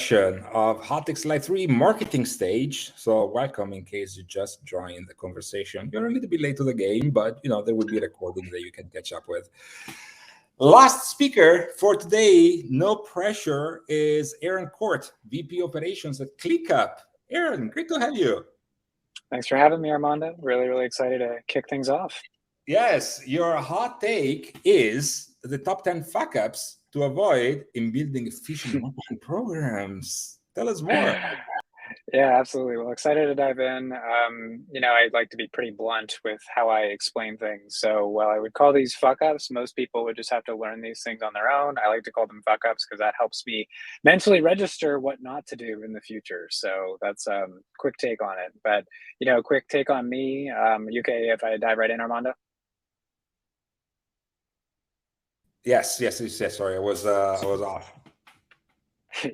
session of Hotix Live 3 marketing stage. So welcome in case you just joined the conversation. You're a little bit late to the game, but there will be recordings that you can catch up with. Last speaker for today, no pressure, is Aaron Cort, VP Operations at ClickUp. Aaron, great to have you. Thanks for having me, Armando. Really excited to kick things off. Yes, your hot take is the top 10 fuck-ups to avoid in building efficient marketing programs. Tell us more. Yeah, absolutely. Well, excited to dive in. I'd like to be pretty blunt with how I explain things. So while I would call these fuck-ups, most people would just have to learn these things on their own. I like to call them fuck-ups because that helps me mentally register what not to do in the future. So that's a quick take on it. But, quick take on me. UK, if I dive right in, Armando? Yes. Sorry, I was off.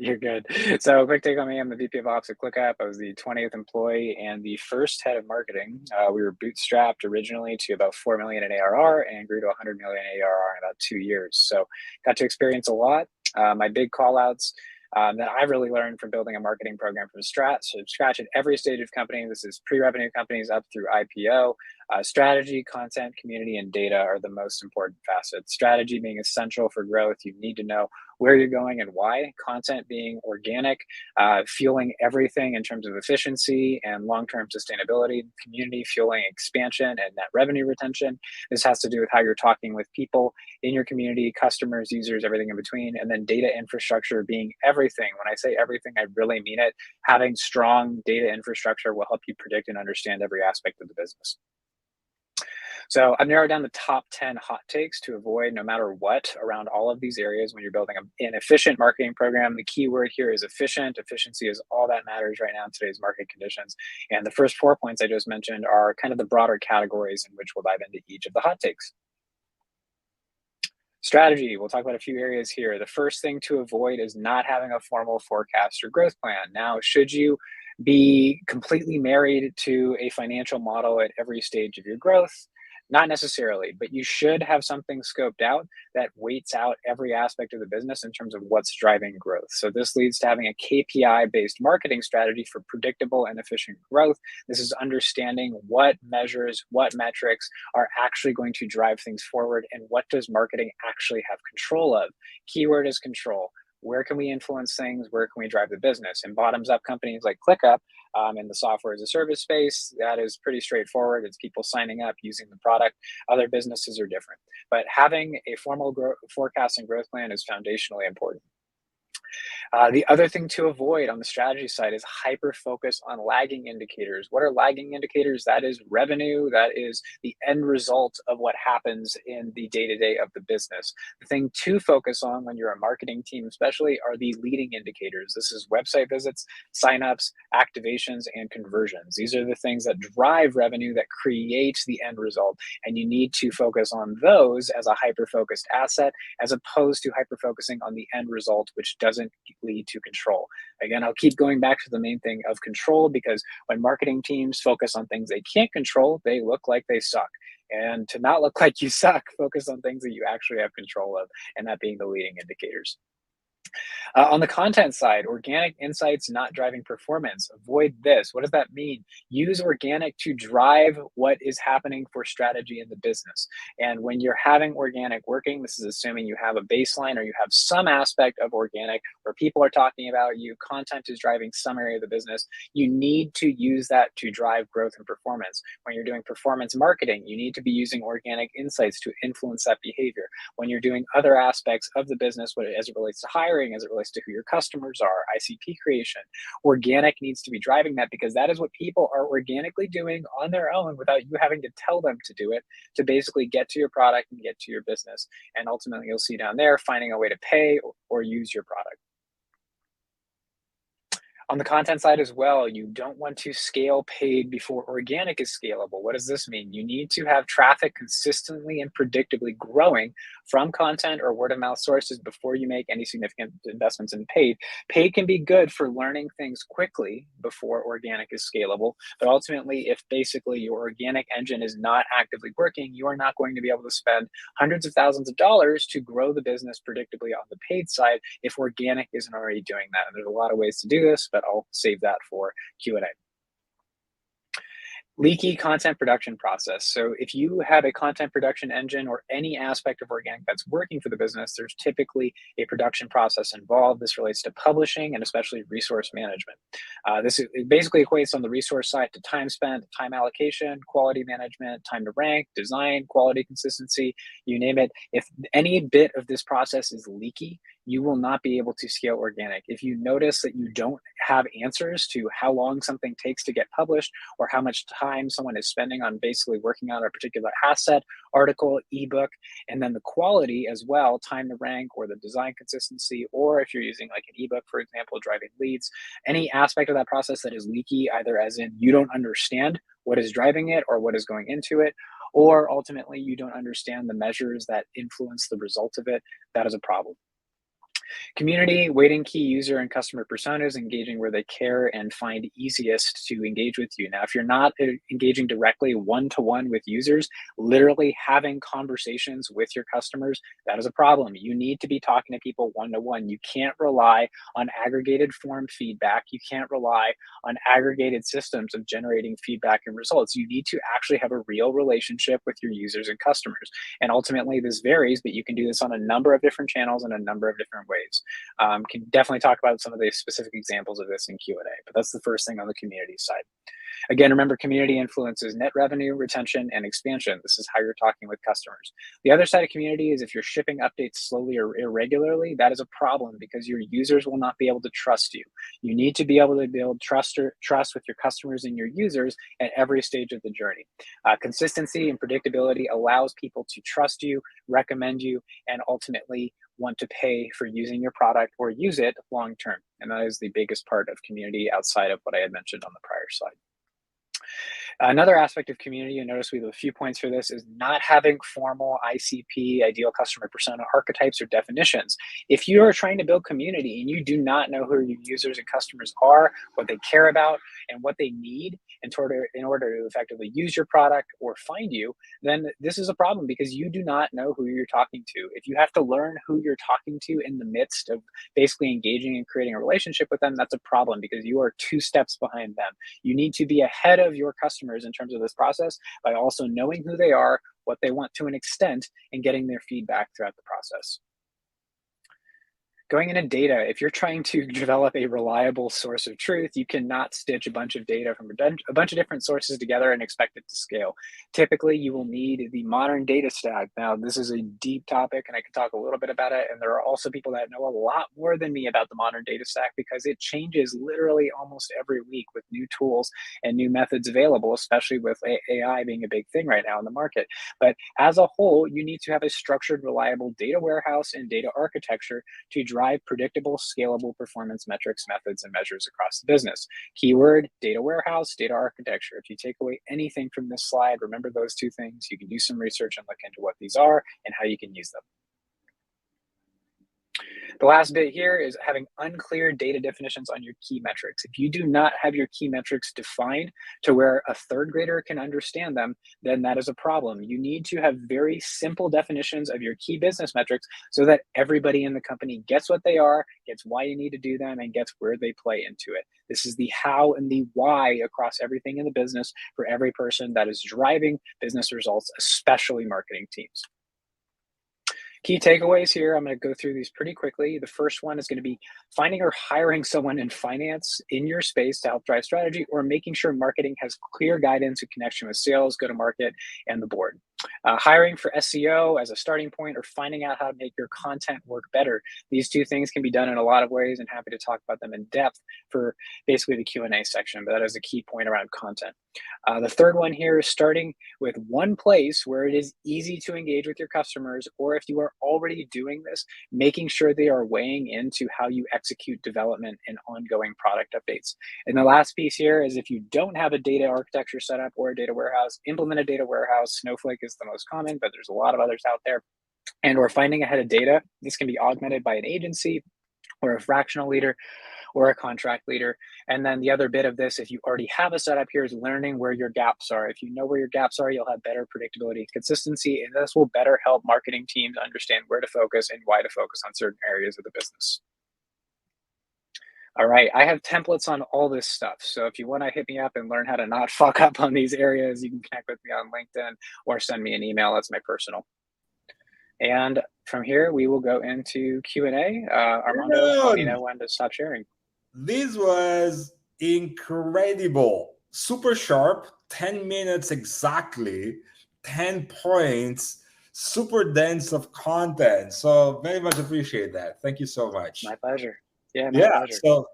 You're good. So quick take on me. I'm the VP of Ops at ClickUp. I was the 20th employee and the first head of marketing. We were bootstrapped originally to about 4 million in ARR and grew to 100 million ARR in about 2 years. So got to experience a lot. My big call outs that I really learned from building a marketing program from scratch at every stage of company. This is pre-revenue companies up through IPO. Strategy, content, community, and data are the most important facets. Strategy being essential for growth. You need to know where you're going and why. Content being organic, fueling everything in terms of efficiency and long-term sustainability. Community fueling expansion and net revenue retention. This has to do with how you're talking with people in your community, customers, users, everything in between. And then data infrastructure being everything. When I say everything, I really mean it. Having strong data infrastructure will help you predict and understand every aspect of the business. So I've narrowed down the top 10 hot takes to avoid no matter what around all of these areas when you're building an efficient marketing program. The key word here is efficient. Efficiency is all that matters right now in today's market conditions. And the first 4 points I just mentioned are kind of the broader categories in which we'll dive into each of the hot takes. Strategy, we'll talk about a few areas here. The first thing to avoid is not having a formal forecast or growth plan. Now, should you be completely married to a financial model at every stage of your growth? Not necessarily, but you should have something scoped out that weights out every aspect of the business in terms of what's driving growth. So this leads to having a KPI-based marketing strategy for predictable and efficient growth. This is understanding what measures, what metrics are actually going to drive things forward, and what does marketing actually have control of. Keyword is control. Where can we influence things? Where can we drive the business? And bottoms-up companies like ClickUp in the software as a service space, that is pretty straightforward. It's people signing up, using the product. Other businesses are different. But having a formal forecast and growth plan is foundationally important. The other thing to avoid on the strategy side is hyper-focus on lagging indicators. What are lagging indicators? That is revenue. That is the end result of what happens in the day-to-day of the business. The thing to focus on when you're a marketing team especially are the leading indicators. This is website visits, signups, activations, and conversions. These are the things that drive revenue, that create the end result. And you need to focus on those as a hyper-focused asset as opposed to hyper-focusing on the end result, which doesn't lead to control. Again, I'll keep going back to the main thing of control, because when marketing teams focus on things they can't control, they look like they suck. And to not look like you suck, focus on things that you actually have control of, and that being the leading indicators. On the content side, organic insights not driving performance. Avoid this. What does that mean? Use organic to drive what is happening for strategy in the business. And when you're having organic working, this is assuming you have a baseline or you have some aspect of organic where people are talking about you, content is driving some area of the business. You need to use that to drive growth and performance. When you're doing performance marketing, you need to be using organic insights to influence that behavior. When you're doing other aspects of the business, as it relates to hiring, as it relates to who your customers are, ICP creation, organic needs to be driving that, because that is what people are organically doing on their own without you having to tell them to do it, to basically get to your product and get to your business. And ultimately, you'll see down there finding a way to pay or use your product. On the content side as well, you don't want to scale paid before organic is scalable. What does this mean? You need to have traffic consistently and predictably growing from content or word of mouth sources before you make any significant investments in paid. Paid can be good for learning things quickly before organic is scalable, but ultimately, if basically your organic engine is not actively working, you are not going to be able to spend hundreds of thousands of dollars to grow the business predictably on the paid side if organic isn't already doing that. And there's a lot of ways to do this, but I'll save that for Q&A. Leaky content production process. So if you have a content production engine or any aspect of organic that's working for the business, there's typically a production process involved. This relates to publishing and especially resource management. It basically equates on the resource side to time spent, time allocation, quality management, time to rank, design, quality consistency, you name it. If any bit of this process is leaky, you will not be able to scale organic. If you notice that you don't have answers to how long something takes to get published or how much time someone is spending on basically working on a particular asset, article, ebook, and then the quality as well, time to rank or the design consistency, or if you're using like an ebook, for example, driving leads, any aspect of that process that is leaky, either as in you don't understand what is driving it or what is going into it, or ultimately you don't understand the measures that influence the result of it, that is a problem. Community, weighting key user and customer personas, engaging where they care and find easiest to engage with you. Now, if you're not engaging directly one-to-one with users, literally having conversations with your customers, that is a problem. You need to be talking to people one-to-one. You can't rely on aggregated form feedback. You can't rely on aggregated systems of generating feedback and results. You need to actually have a real relationship with your users and customers. And ultimately, this varies, but you can do this on a number of different channels in a number of different ways. Can definitely talk about some of the specific examples of this in Q&A, but that's the first thing on the community side. Again, remember, community influences net revenue, retention, and expansion. This is how you're talking with customers. The other side of community is if you're shipping updates slowly or irregularly, that is a problem because your users will not be able to trust you. You need to be able to build trust with your customers and your users at every stage of the journey. Consistency and predictability allows people to trust you, recommend you, and ultimately want to pay for using your product or use it long term. And that is the biggest part of community outside of what I had mentioned on the prior slide. Another aspect of community, you notice we have a few points for this, is not having formal ICP, ideal customer persona archetypes or definitions. If you are trying to build community and you do not know who your users and customers are, what they care about, and what they need in order to effectively use your product or find you, then this is a problem because you do not know who you're talking to. If you have to learn who you're talking to in the midst of basically engaging and creating a relationship with them, that's a problem because you are 2 steps behind them. You need to be ahead of your customers in terms of this process by also knowing who they are, what they want to an extent, and getting their feedback throughout the process. Going into data, if you're trying to develop a reliable source of truth, you cannot stitch a bunch of data from a bunch of different sources together and expect it to scale. Typically, you will need the modern data stack. Now, this is a deep topic, and I can talk a little bit about it. And there are also people that know a lot more than me about the modern data stack because it changes literally almost every week with new tools and new methods available, especially with AI being a big thing right now in the market. But as a whole, you need to have a structured, reliable data warehouse and data architecture to drive predictable, scalable performance metrics, methods, and measures across the business. Keyword, data warehouse, data architecture. If you take away anything from this slide, remember those 2 things. You can do some research and look into what these are and how you can use them. The last bit here is having unclear data definitions on your key metrics. If you do not have your key metrics defined to where a 3rd grader can understand them, then that is a problem. You need to have very simple definitions of your key business metrics so that everybody in the company gets what they are, gets why you need to do them, and gets where they play into it. This is the how and the why across everything in the business for every person that is driving business results, especially marketing teams. Key takeaways here, I'm going to go through these pretty quickly. The first one is going to be finding or hiring someone in finance in your space to help drive strategy, or making sure marketing has clear guidance in connection with sales, go-to-market, and the board. Hiring for SEO as a starting point, or finding out how to make your content work better. These 2 things can be done in a lot of ways, and happy to talk about them in depth for basically the Q&A section, but that is a key point around content. The third one here is starting with one place where it is easy to engage with your customers, or if you are already doing this, making sure they are weighing into how you execute development and ongoing product updates. And the last piece here is if you don't have a data architecture set up or a data warehouse, implement a data warehouse. Snowflake is the most common, but there's a lot of others out there. and or finding ahead of data. This can be augmented by an agency or a fractional leader or a contract leader. And then the other bit of this, if you already have a setup here, is learning where your gaps are. If you know where your gaps are, you'll have better predictability and consistency, and this will better help marketing teams understand where to focus and why to focus on certain areas of the business. All right, I have templates on all this stuff. So if you want to hit me up and learn how to not fuck up on these areas, you can connect with me on LinkedIn or send me an email. That's my personal. And from here, we will go into Q&A. Armando, let me know when to stop sharing. This was incredible. Super sharp, 10 minutes exactly, 10 points, super dense of content. So very much appreciate that. Thank you so much. My pleasure. Yeah, my pleasure. So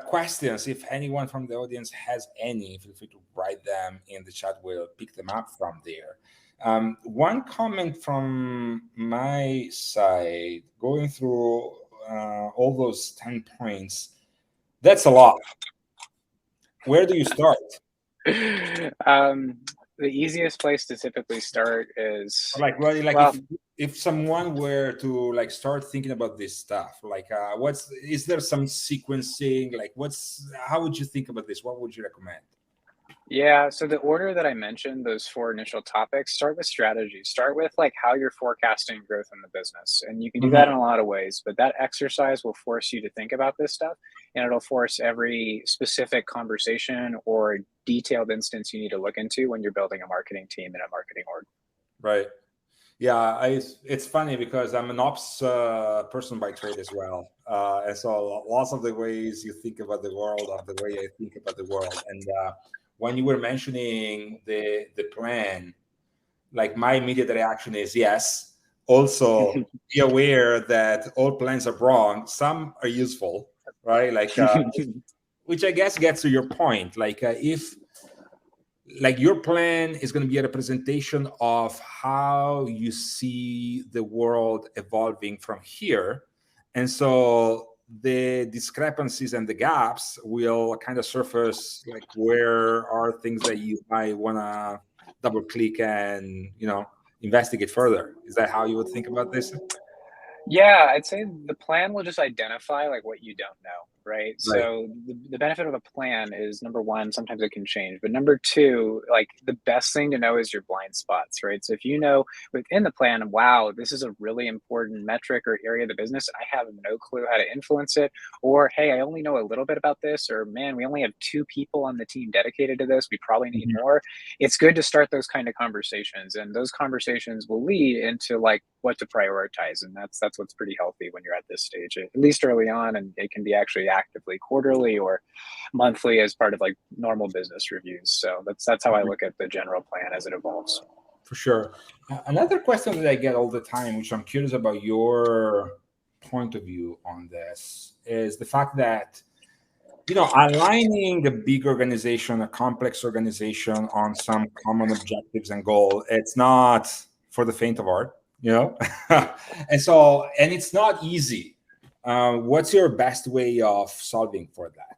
questions, if anyone from the audience has any, feel free to write them in the chat. We'll pick them up from there. One comment from my side, going through all those 10 points, that's a lot. Where do you start? The easiest place to typically start is if someone were to like start thinking about this stuff, like is there some sequencing, like how would you think about this? What would you recommend? Yeah, so the order that I mentioned, those 4 initial topics, start with strategy. Start with like how you're forecasting growth in the business. And you can do that in a lot of ways, but that exercise will force you to think about this stuff, and it'll force every specific conversation or detailed instance you need to look into when you're building a marketing team and a marketing org. Right. Yeah, it's funny because I'm an ops person by trade as well. And so lots of the ways you think about the world are the way I think about the world. And when you were mentioning the plan, like my immediate reaction is yes. Also, be aware that all plans are wrong. Some are useful, right? Like, which I guess gets to your point. Like, if like your plan is going to be a representation of how you see the world evolving from here, and so the discrepancies and the gaps will kind of surface, like where are things that you might want to double click and investigate further. Is that how you would think about this? Yeah, I'd say the plan will just identify like what you don't know, right? So the benefit of a plan is, number one, sometimes it can change, but number two, like the best thing to know is your blind spots, right? So if you know within the plan, wow, this is a really important metric or area of the business, and I have no clue how to influence it, or hey, I only know a little bit about this, or man, we only have 2 people on the team dedicated to this, we probably need more. It's good to start those kind of conversations, and those conversations will lead into like what to prioritize, and that's what's pretty healthy when you're at this stage, at least early on, and it can be actually actively quarterly or monthly as part of like normal business reviews. So that's how I look at the general plan as it evolves. For sure. Another question that I get all the time, which I'm curious about your point of view on this, is the fact that aligning a big organization, a complex organization, on some common objectives and goal, it's not for the faint of heart, and it's not easy. What's your best way of solving for that?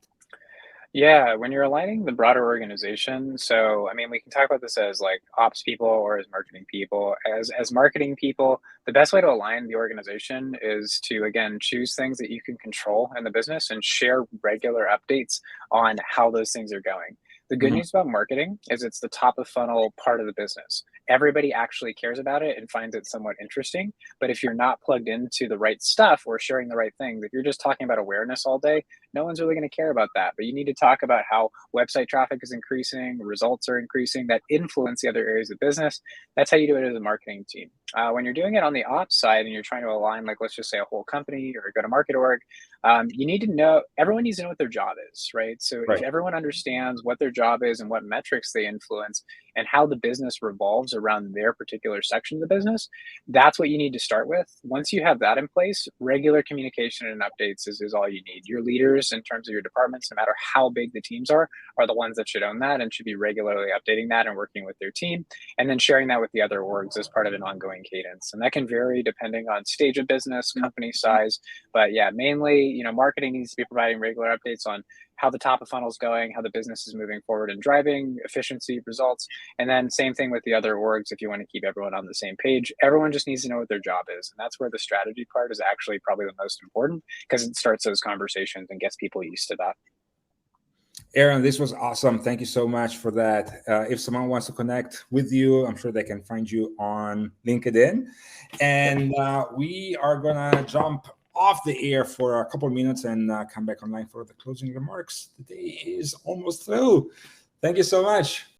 Yeah, when you're aligning the broader organization, so I mean, we can talk about this as like ops people or as marketing people. As marketing people, the best way to align the organization is to, again, choose things that you can control in the business and share regular updates on how those things are going. The good news about marketing is it's the top of funnel part of the business. Everybody actually cares about it and finds it somewhat interesting. But if you're not plugged into the right stuff or sharing the right things, if you're just talking about awareness all day, no one's really going to care about that. But you need to talk about how website traffic is increasing, results are increasing, that influence the other areas of business. That's how you do it as a marketing team. When you're doing it on the ops side and you're trying to align, like, let's just say a whole company or a go-to-market org, you need to know, everyone needs to know what their job is, right? So if everyone understands what their job is and what metrics they influence and how the business revolves around their particular section of the business, that's what you need to start with. Once you have that in place, regular communication and updates is all you need. Your leaders, in terms of your departments, no matter how big the teams are the ones that should own that and should be regularly updating that and working with their team, and then sharing that with the other orgs as part of an ongoing cadence. And that can vary depending on stage of business, company size. But yeah, mainly, marketing needs to be providing regular updates on how the top of funnel is going, how the business is moving forward and driving efficiency, results. And then same thing with the other orgs. If you want to keep everyone on the same page, everyone just needs to know what their job is. And that's where the strategy part is actually probably the most important, because it starts those conversations and gets people used to that. Aaron, this was awesome. Thank you so much for that. If someone wants to connect with you, I'm sure they can find you on LinkedIn. And we are going to jump off the air for a couple of minutes and come back online for the closing remarks. The day is almost through. Thank you so much.